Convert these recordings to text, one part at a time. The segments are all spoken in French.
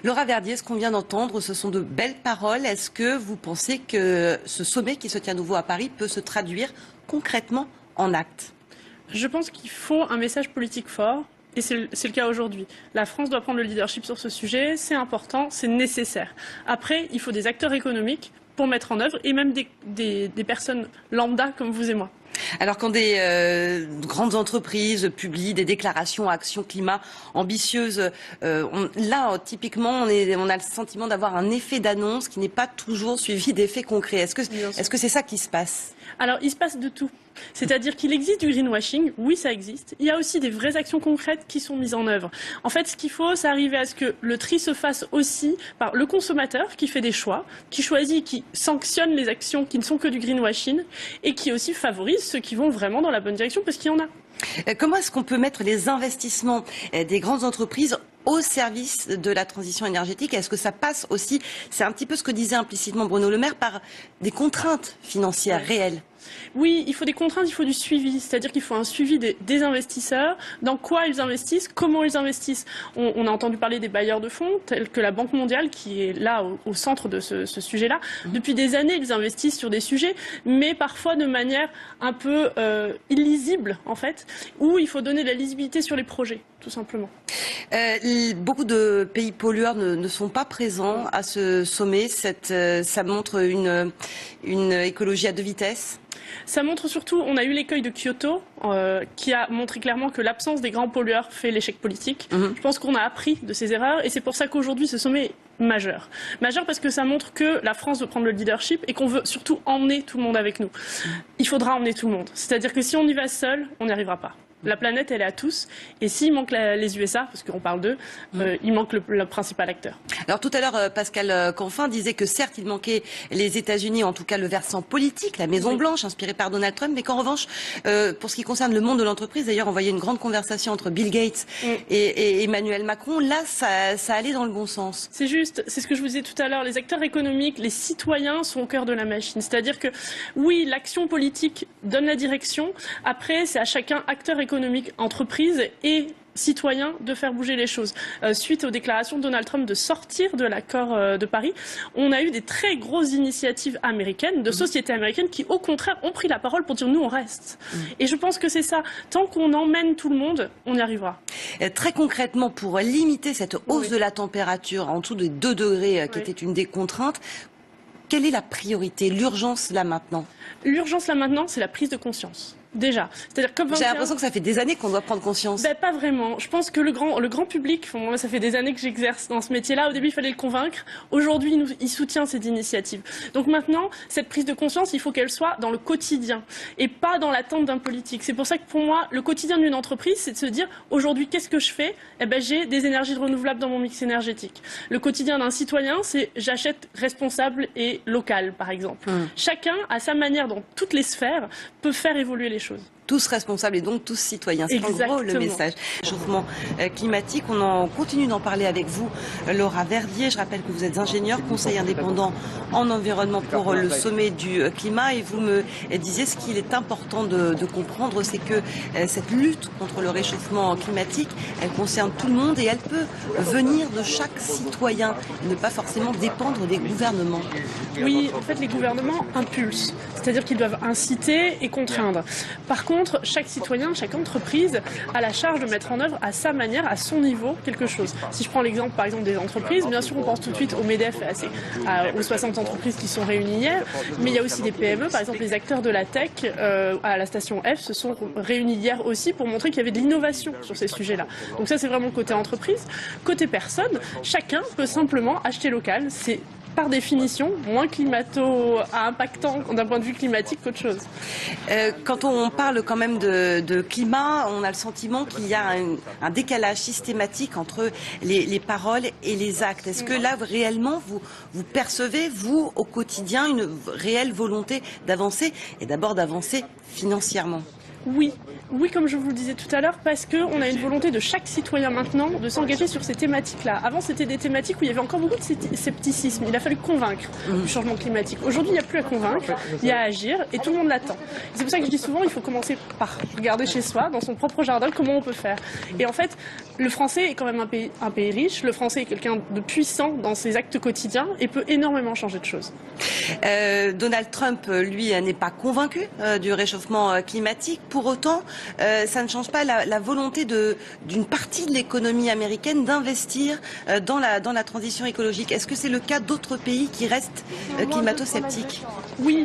Laura Verdier, ce qu'on vient d'entendre, ce sont de belles paroles. Est-ce que vous pensez que ce sommet qui se tient à nouveau à Paris peut se traduire concrètement en actes? Je pense qu'il faut un message politique fort. Et c'est le cas aujourd'hui. La France doit prendre le leadership sur ce sujet, c'est important, c'est nécessaire. Après, il faut des acteurs économiques pour mettre en œuvre, et même des personnes lambda comme vous et moi. Alors quand des grandes entreprises publient des déclarations action climat ambitieuses, typiquement, on a le sentiment d'avoir un effet d'annonce qui n'est pas toujours suivi d'effets concrets. Est-ce que c'est ça qui se passe? Alors, il se passe de tout. C'est-à-dire qu'il existe du greenwashing, oui ça existe. Il y a aussi des vraies actions concrètes qui sont mises en œuvre. En fait, ce qu'il faut, c'est arriver à ce que le tri se fasse aussi par le consommateur qui fait des choix, qui choisit, qui sanctionne les actions qui ne sont que du greenwashing et qui aussi favorise ceux qui vont vraiment dans la bonne direction parce qu'il y en a. Comment est-ce qu'on peut mettre les investissements des grandes entreprises au service de la transition énergétique? Est-ce que ça passe aussi, c'est un petit peu ce que disait implicitement Bruno Le Maire, par des contraintes financières réelles? Oui, il faut des contraintes, il faut du suivi. C'est-à-dire qu'il faut un suivi des investisseurs, dans quoi ils investissent, comment ils investissent. On a entendu parler des bailleurs de fonds, tels que la Banque mondiale, qui est là au centre de ce sujet-là. Depuis des années, ils investissent sur des sujets, mais parfois de manière un peu illisible, en fait, où il faut donner de la lisibilité sur les projets, tout simplement. Beaucoup de pays pollueurs ne sont pas présents à ce sommet. Ça montre une écologie à deux vitesses. Ça montre surtout, on a eu l'écueil de Kyoto, qui a montré clairement que l'absence des grands pollueurs fait l'échec politique. Je pense qu'on a appris de ces erreurs et c'est pour ça qu'aujourd'hui ce sommet est majeur. Majeur parce que ça montre que la France veut prendre le leadership et qu'on veut surtout emmener tout le monde avec nous. Il faudra emmener tout le monde. C'est-à-dire que si on y va seul, on n'y arrivera pas. La planète, elle est à tous. Et s'il manque les USA, parce qu'on parle d'eux, il manque le principal acteur. Alors tout à l'heure, Pascal Canfin disait que certes, il manquait les États-Unis, en tout cas le versant politique, la Maison-Blanche, inspirée par Donald Trump, mais qu'en revanche, pour ce qui concerne le monde de l'entreprise, d'ailleurs, on voyait une grande conversation entre Bill Gates et Emmanuel Macron. Là, ça allait dans le bon sens. C'est juste, c'est ce que je vous disais tout à l'heure. Les acteurs économiques, les citoyens sont au cœur de la machine. C'est-à-dire que, oui, l'action politique donne la direction. Après, c'est à chacun, acteur économique, entreprise et citoyens, de faire bouger les choses. Suite aux déclarations de Donald Trump de sortir de l'accord de Paris, on a eu des très grosses initiatives américaines, de sociétés américaines qui, au contraire, ont pris la parole pour dire nous, on reste. Et je pense que c'est ça. Tant qu'on emmène tout le monde, on y arrivera. Très concrètement, pour limiter cette hausse de la température en dessous des 2 degrés, qui était une des contraintes, quelle est la priorité, l'urgence là maintenant? L'urgence là maintenant, c'est la prise de conscience. Déjà. C'est-à-dire comme j'ai l'impression que ça fait des années qu'on doit prendre conscience. Ben, pas vraiment. Je pense que le grand public, moi ça fait des années que j'exerce dans ce métier-là, au début il fallait le convaincre, aujourd'hui il soutient cette initiative. Donc maintenant, cette prise de conscience, il faut qu'elle soit dans le quotidien et pas dans l'attente d'un politique. C'est pour ça que pour moi, le quotidien d'une entreprise, c'est de se dire aujourd'hui qu'est-ce que je fais? Eh ben, j'ai des énergies renouvelables dans mon mix énergétique. Le quotidien d'un citoyen, c'est j'achète responsable et local par exemple. Chacun, à sa manière, dans toutes les sphères, peut faire évoluer les choses. Tous responsables et donc tous citoyens. C'est en gros le message. Chauffement climatique, on en continue d'en parler avec vous, Laura Verdier. Je rappelle que vous êtes ingénieur, conseil indépendant en environnement pour le sommet du climat. Et vous me disiez ce qu'il est important de comprendre, c'est que cette lutte contre le réchauffement climatique, elle concerne tout le monde et elle peut venir de chaque citoyen, ne pas forcément dépendre des gouvernements. Oui, en fait les gouvernements impulsent, c'est-à-dire qu'ils doivent inciter et contraindre. Par contre, chaque citoyen, chaque entreprise a la charge de mettre en œuvre à sa manière, à son niveau, quelque chose. Si je prends l'exemple, par exemple, des entreprises, bien sûr, on pense tout de suite au MEDEF, aux 60 entreprises qui sont réunies hier, mais il y a aussi des PME, par exemple, les acteurs de la tech à la station F se sont réunis hier aussi pour montrer qu'il y avait de l'innovation sur ces sujets-là. Donc ça, c'est vraiment le côté entreprise. Côté personne, chacun peut simplement acheter local. C'est par définition, moins impactant d'un point de vue climatique qu'autre chose. Quand on parle quand même de climat, on a le sentiment qu'il y a un décalage systématique entre les paroles et les actes. Est-ce que là, réellement, vous percevez, vous, au quotidien, une réelle volonté d'avancer et d'abord d'avancer financièrement? Oui, comme je vous le disais tout à l'heure, parce qu'on a une volonté de chaque citoyen maintenant de s'engager sur ces thématiques-là. Avant, c'était des thématiques où il y avait encore beaucoup de scepticisme. Il a fallu convaincre du changement climatique. Aujourd'hui, il n'y a plus à convaincre, il y a à agir et tout le monde l'attend. C'est pour ça que je dis souvent, il faut commencer par regarder chez soi, dans son propre jardin, comment on peut faire. Et en fait, le français est quand même un pays riche. Le français est quelqu'un de puissant dans ses actes quotidiens et peut énormément changer de choses. Donald Trump, lui, n'est pas convaincu du réchauffement climatique. Pour autant, ça ne change pas la volonté d'une partie de l'économie américaine d'investir dans la transition écologique. Est-ce que c'est le cas d'autres pays qui restent climato-sceptiques? Oui,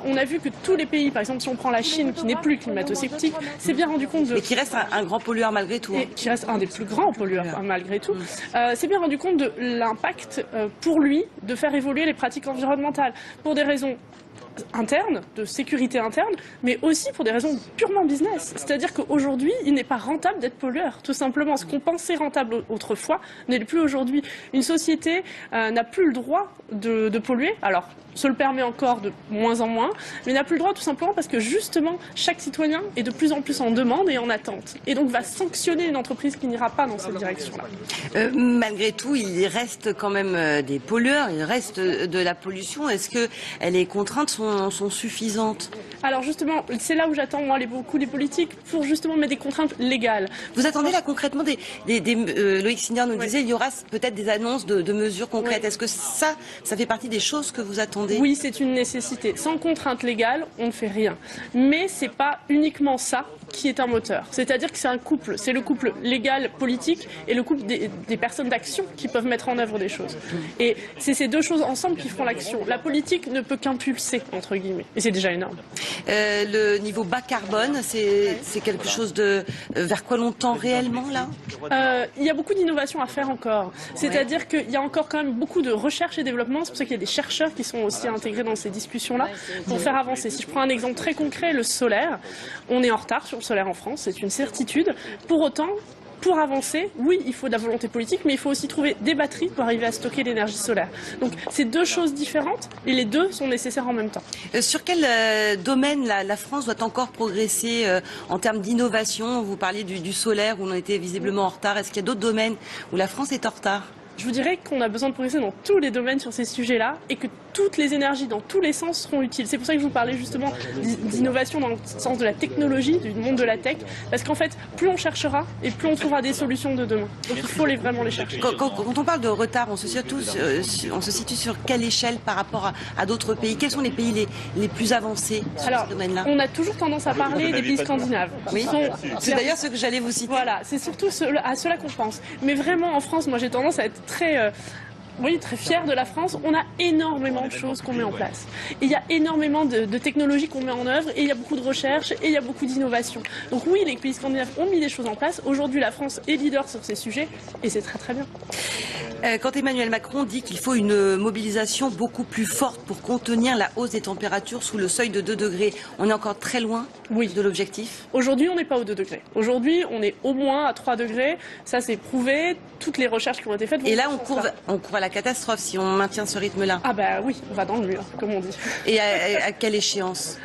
on a vu que tous les pays, par exemple si on prend la Chine qui n'est plus climato-sceptique, s'est bien rendu compte de... Mais qui reste un grand pollueur malgré tout. Et qui reste un des plus grands pollueurs malgré tout, s'est bien rendu compte de l'impact pour lui de faire évoluer les pratiques environnementales pour des raisons interne, de sécurité interne, mais aussi pour des raisons purement business. C'est-à-dire qu'aujourd'hui, il n'est pas rentable d'être pollueur. Tout simplement, ce qu'on pensait rentable autrefois n'est plus aujourd'hui. Une société n'a plus le droit de polluer. Alors, se le permet encore de moins en moins, mais n'a plus le droit tout simplement parce que justement, chaque citoyen est de plus en plus en demande et en attente. Et donc va sanctionner une entreprise qui n'ira pas dans cette direction-là. Malgré tout, il reste quand même des pollueurs, il reste de la pollution. Est-ce que les contraintes sont suffisantes? Alors justement, c'est là où j'attends moi beaucoup les politiques pour justement mettre des contraintes légales. Vous attendez là concrètement Loïc Signor nous disait il y aura peut-être des annonces de mesures concrètes. Oui. Est-ce que ça fait partie des choses que vous attendez? Oui, c'est une nécessité. Sans contrainte légale, on ne fait rien. Mais c'est pas uniquement ça qui est un moteur. C'est-à-dire que c'est un couple. C'est le couple légal, politique et le couple des personnes d'action qui peuvent mettre en œuvre des choses. Et c'est ces deux choses ensemble qui feront l'action. La politique ne peut qu'impulser, entre guillemets. Et c'est déjà énorme. Le niveau bas carbone, c'est quelque chose vers quoi l'on tend réellement là? Il y a beaucoup d'innovations à faire encore. C'est-à-dire qu'il y a encore quand même beaucoup de recherche et développement. C'est pour ça qu'il y a des chercheurs qui sont aussi intégrés dans ces discussions-là pour faire avancer. Si je prends un exemple très concret, le solaire, on est en retard sur le solaire en France, c'est une certitude. Pour autant, pour avancer, oui, il faut de la volonté politique, mais il faut aussi trouver des batteries pour arriver à stocker l'énergie solaire. Donc, c'est deux choses différentes et les deux sont nécessaires en même temps. Sur quel domaine la France doit encore progresser en termes d'innovation? Vous parliez du solaire où on était visiblement en retard. Est-ce qu'il y a d'autres domaines où la France est en retard? Je vous dirais qu'on a besoin de progresser dans tous les domaines sur ces sujets-là et que toutes les énergies dans tous les sens seront utiles. C'est pour ça que je vous parlais justement d'innovation dans le sens de la technologie, du monde de la tech, parce qu'en fait, plus on cherchera et plus on trouvera des solutions de demain. Donc il faut vraiment les chercher. Quand on parle de retard, on se situe sur quelle échelle par rapport à d'autres pays? Quels sont les pays les plus avancés sur ce domaine-là? On a toujours tendance à parler des pays scandinaves. Oui, c'est d'ailleurs ce que j'allais vous citer. Voilà, c'est surtout à cela qu'on pense. Mais vraiment, en France, moi j'ai tendance à être très fière de la France. On a énormément de choses qu'on met en place. Et il y a énormément de technologies qu'on met en œuvre, et il y a beaucoup de recherche, et il y a beaucoup d'innovation. Donc oui, les pays scandinaves ont mis des choses en place. Aujourd'hui, la France est leader sur ces sujets, et c'est très très bien. Quand Emmanuel Macron dit qu'il faut une mobilisation beaucoup plus forte pour contenir la hausse des températures sous le seuil de 2 degrés, on est encore très loin de l'objectif? Aujourd'hui, on n'est pas aux 2 degrés. Aujourd'hui, on est au moins à 3 degrés. Ça, c'est prouvé. Toutes les recherches qui ont été faites... Et là, on court à la catastrophe si on maintient ce rythme-là. Ah bah oui, on va dans le mur, comme on dit. Et à quelle échéance?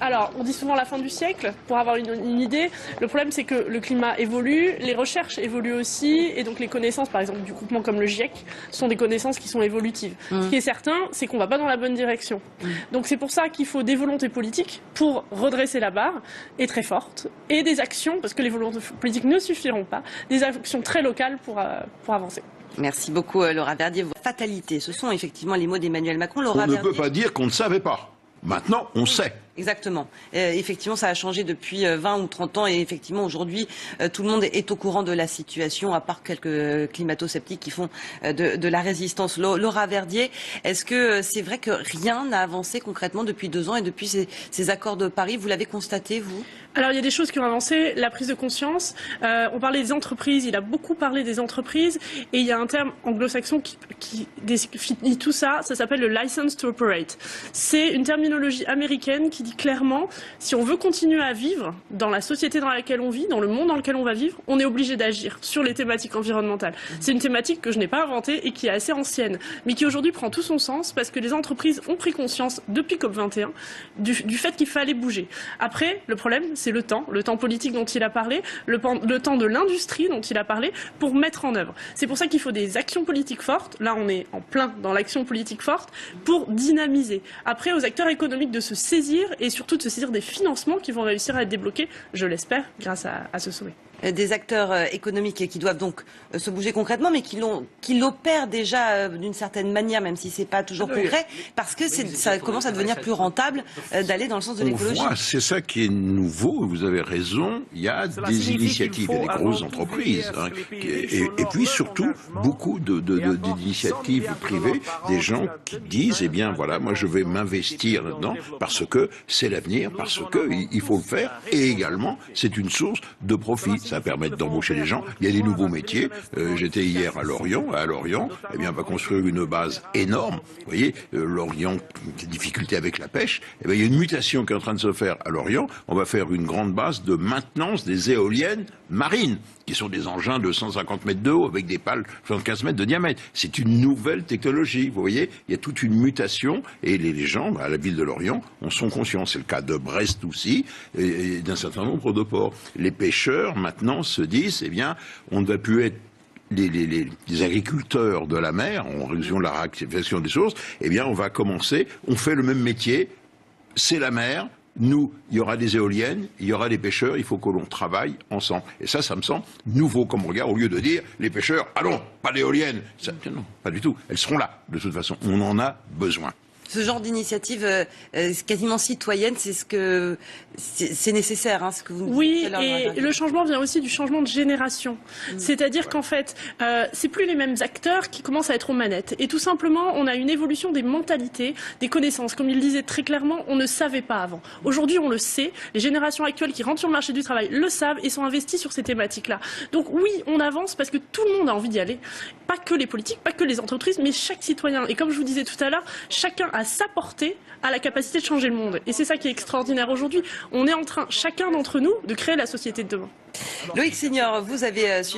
Alors, on dit souvent la fin du siècle, pour avoir une idée. Le problème, c'est que le climat évolue, les recherches évoluent aussi, et donc les connaissances, par exemple, du groupement comme le GIEC, sont des connaissances qui sont évolutives. Ce qui est certain, c'est qu'on va pas dans la bonne direction. Donc c'est pour ça qu'il faut des volontés politiques pour redresser la barre, et très fortes, et des actions, parce que les volontés politiques ne suffiront pas, des actions très locales pour avancer. Merci beaucoup Laura Verdier. Fatalité, ce sont effectivement les mots d'Emmanuel Macron. Laura On ne peut pas dire qu'on ne savait pas. Maintenant, on sait. Exactement. Effectivement, ça a changé depuis 20 ou 30 ans et effectivement, aujourd'hui, tout le monde est au courant de la situation, à part quelques climato-sceptiques qui font de la résistance. Laura Verdier, est-ce que c'est vrai que rien n'a avancé concrètement depuis 2 ans et depuis ces accords de Paris? Vous l'avez constaté, vous? Alors, il y a des choses qui ont avancé. La prise de conscience. On parlait des entreprises. Il a beaucoup parlé des entreprises. Et il y a un terme anglo-saxon qui définit tout ça. Ça s'appelle le license to operate. C'est une terminologie américaine qui dit clairement, si on veut continuer à vivre dans la société dans laquelle on vit, dans le monde dans lequel on va vivre, on est obligé d'agir sur les thématiques environnementales. C'est une thématique que je n'ai pas inventée et qui est assez ancienne, mais qui aujourd'hui prend tout son sens parce que les entreprises ont pris conscience depuis COP21 du fait qu'il fallait bouger. Après, le problème, c'est le temps politique dont il a parlé, le temps de l'industrie dont il a parlé pour mettre en œuvre. C'est pour ça qu'il faut des actions politiques fortes. Là, on est en plein dans l'action politique forte pour dynamiser. Après, aux acteurs économiques de se saisir et surtout de se saisir des financements qui vont réussir à être débloqués, je l'espère, grâce à ce sommet. Des acteurs économiques qui doivent donc se bouger concrètement, mais qui l'opèrent déjà d'une certaine manière, même si c'est pas toujours concret, parce que ça commence à devenir plus rentable d'aller dans le sens de l'écologie. C'est ça qui est nouveau, vous avez raison, il y a des initiatives, il y a des grosses entreprises, hein, et puis surtout beaucoup d'initiatives privées, des gens qui disent, eh bien voilà, moi je vais m'investir là-dedans parce que c'est l'avenir, parce que il faut le faire, et également c'est une source de profit. Ça permet d'embaucher les gens. Il y a des nouveaux métiers. J'étais hier à Lorient. À Lorient, eh bien, on va construire une base énorme. Vous voyez, Lorient, des difficultés avec la pêche. Eh bien, il y a une mutation qui est en train de se faire à Lorient. On va faire une grande base de maintenance des éoliennes marines, qui sont des engins de 150 mètres de haut avec des pales 75 mètres de diamètre. C'est une nouvelle technologie. Vous voyez, il y a toute une mutation et les gens, à la ville de Lorient, en sont conscients. C'est le cas de Brest aussi et d'un certain nombre de ports. Les pêcheurs, maintenant, se disent, eh bien, on ne va plus être les agriculteurs de la mer, en raison de la raréfaction des sources, eh bien, on va commencer, on fait le même métier, c'est la mer. Nous, il y aura des éoliennes, il y aura des pêcheurs, il faut que l'on travaille ensemble. Et ça me semble nouveau comme regard, au lieu de dire, les pêcheurs, allons, pas d'éoliennes. Non, pas du tout. Elles seront là, de toute façon. On en a besoin. Ce genre d'initiative quasiment citoyenne, c'est nécessaire, hein, ce que vous nous dites. Oui, et le changement vient aussi du changement de génération. C'est-à-dire qu'en fait, c'est plus les mêmes acteurs qui commencent à être aux manettes. Et tout simplement, on a une évolution des mentalités, des connaissances. Comme il le disait très clairement, on ne savait pas avant. Aujourd'hui, on le sait. Les générations actuelles qui rentrent sur le marché du travail le savent et sont investies sur ces thématiques-là. Donc oui, on avance parce que tout le monde a envie d'y aller. Pas que les politiques, pas que les entreprises, mais chaque citoyen. Et comme je vous disais tout à l'heure, chacun à sa portée, à la capacité de changer le monde. Et c'est ça qui est extraordinaire aujourd'hui. On est en train, chacun d'entre nous, de créer la société de demain. Loïc Signor, vous avez suivi